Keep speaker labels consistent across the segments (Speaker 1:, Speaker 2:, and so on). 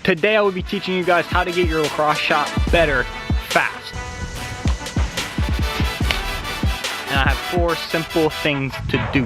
Speaker 1: Today I will be teaching you guys how to get your lacrosse shot better, fast. And I have 4 simple things to do.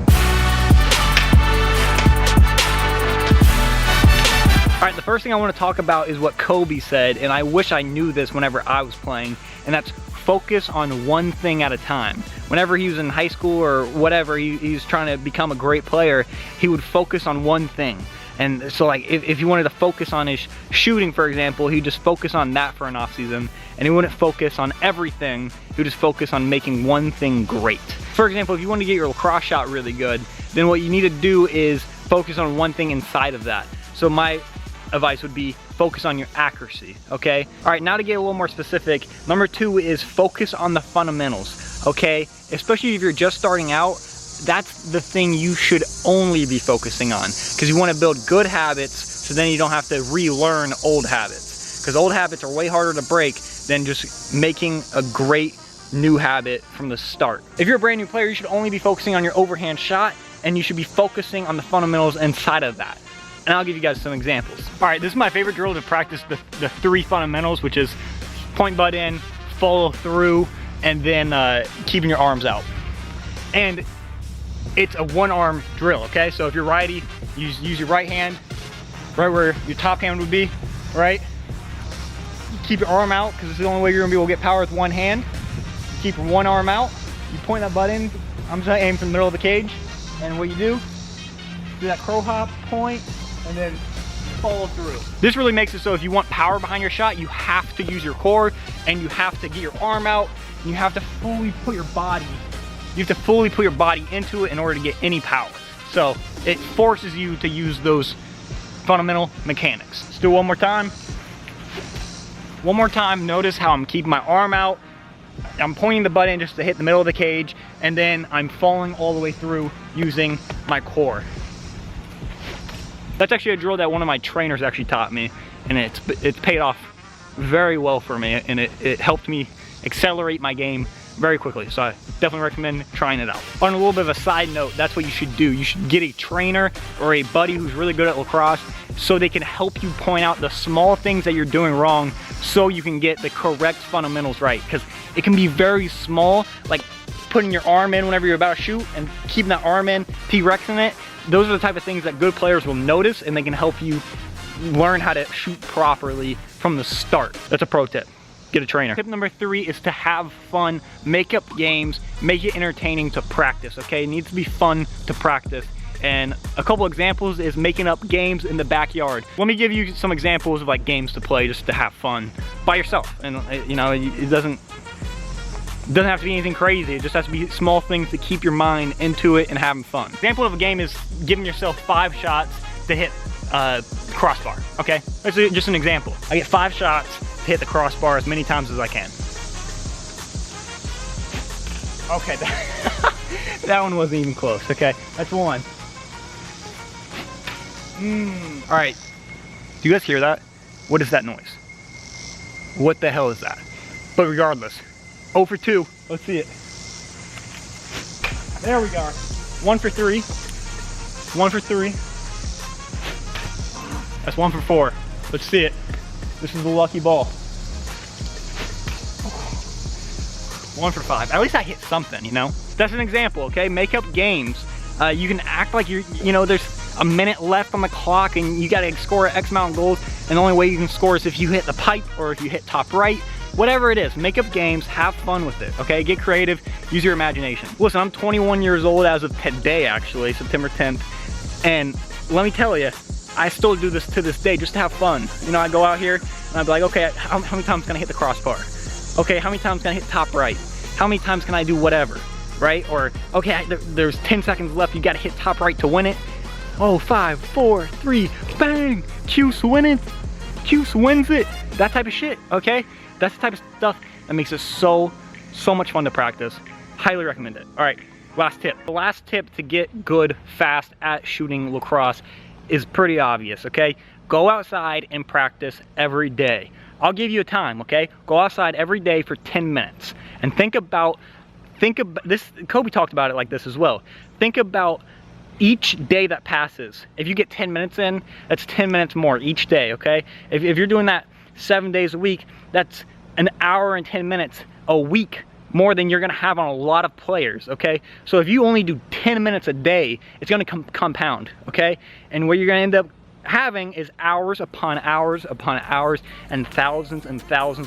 Speaker 1: Alright, the first thing I want to talk about is what Kobe said, and I wish I knew this whenever I was playing, and that's focus on one thing at a time. Whenever he was in high school or whatever, he was trying to become a great player, he would focus on one thing. And so like if he wanted to focus on his shooting, for example, he'd just focus on that for an off season, and he wouldn't focus on everything. He would just focus on making one thing great. For example, if you want to get your lacrosse shot really good, then what you need to do is focus on one thing inside of that. So my advice would be focus on your accuracy, okay? All right, now to get a little more specific, number 2 is focus on the fundamentals, okay? Especially if you're just starting out, that's the thing you should only be focusing on, because you want to build good habits so then you don't have to relearn old habits, because old habits are way harder to break than just making a great new habit from the start. If you're a brand new player, you should only be focusing on your overhand shot, and you should be focusing on the fundamentals inside of that. And I'll give you guys some examples. All right, this is my favorite drill to practice the 3 fundamentals, which is point butt in, follow through, and then keeping your arms out. And it's a one-arm drill, okay? So if you're righty, use your right hand, right where your top hand would be, right? Keep your arm out, because it's the only way you're gonna be able to get power with one hand. Keep one arm out, you point that butt in, I'm just gonna aim from the middle of the cage, and what you do that crow hop, point, and then follow through. This really makes it so if you want power behind your shot, you have to use your core, and you have to get your arm out, and you have to fully put your body into it in order to get any power. So it forces you to use those fundamental mechanics. Let's do it one more time. One more time, notice how I'm keeping my arm out, I'm pointing the butt in just to hit the middle of the cage, and then I'm falling all the way through using my core. That's actually a drill that one of my trainers actually taught me, and it's paid off very well for me, and it helped me accelerate my game very quickly. So I definitely recommend trying it out. On a little bit of a side note, that's what you should do. You should get a trainer or a buddy who's really good at lacrosse so they can help you point out the small things that you're doing wrong so you can get the correct fundamentals right. Because it can be very small, like putting your arm in whenever you're about to shoot and keeping that arm in, T-Rexing it. Those are the type of things that good players will notice, and they can help you learn how to shoot properly from the start. That's a pro tip. Get a trainer. Tip number 3 is to have fun, make up games, make it entertaining to practice, okay? It needs to be fun to practice. And a couple examples is making up games in the backyard. Let me give you some examples of like games to play just to have fun by yourself. And you know, it doesn't have to be anything crazy. It just has to be small things to keep your mind into it and having fun. Example of a game is giving yourself 5 shots to hit crossbar, okay? That's just an example. I get 5 shots to hit the crossbar as many times as I can. Okay, that one wasn't even close, okay? That's 1. All right, do you guys hear that? What is that noise? What the hell is that? But regardless, 0 for 2, let's see it. There we go, 1 for 3, 1 for 3. That's 1 for 4, let's see it. This is the lucky ball. 1 for 5, at least I hit something, you know? That's an example, okay? Make up games. You can act like you know, there's a minute left on the clock and you gotta score X amount of goals, and the only way you can score is if you hit the pipe or if you hit top right. Whatever it is, make up games, have fun with it, okay? Get creative, use your imagination. Listen, I'm 21 years old as of today, actually, September 10th, and let me tell you, I still do this to this day just to have fun. You know, I go out here and I'd be like, okay, how many times can I hit the crossbar? Okay, how many times can I hit top right? How many times can I do whatever, right? Or, okay, there's 10 seconds left, you gotta hit top right to win it. Oh, 5, 4, 3, bang, Cuse win it. Cuse wins it. That type of shit, okay? That's the type of stuff that makes it so much fun to practice. Highly recommend it. All right, last tip. The last tip to get good fast at shooting lacrosse is pretty obvious, okay? Go outside and practice every day. I'll give you a time, okay? Go outside every day for 10 minutes and think about this. Kobe talked about it like this as well. Think about each day that passes, if you get 10 minutes in, that's 10 minutes more each day, okay? If you're doing that 7 days a week, that's an hour and 10 minutes a week more than you're gonna have on a lot of players, okay? So if you only do 10 minutes a day, it's gonna compound, okay? And what you're gonna end up having is hours upon hours upon hours and thousands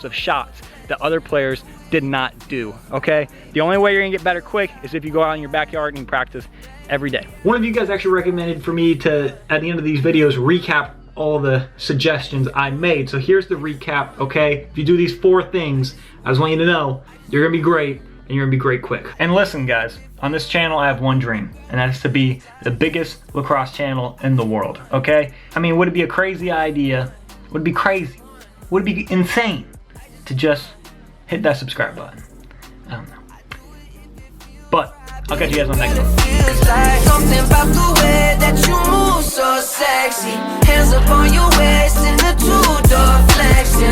Speaker 1: of shots that other players did not do, okay? The only way you're gonna get better quick is if you go out in your backyard and practice every day. One of you guys actually recommended for me to, at the end of these videos, recap all the suggestions I made. So here's the recap, okay? If you do these 4 things, I just want you to know you're gonna be great and you're gonna be great quick. And listen guys, on this channel I have one dream, and that's to be the biggest lacrosse channel in the world, okay? I mean, would it be a crazy idea? Would it be crazy? Would it be insane to just hit that subscribe button? I don't know. But I'll catch you guys on the next one.
Speaker 2: Feels like something about the way that you move so sexy. Hands up on your waist in the 2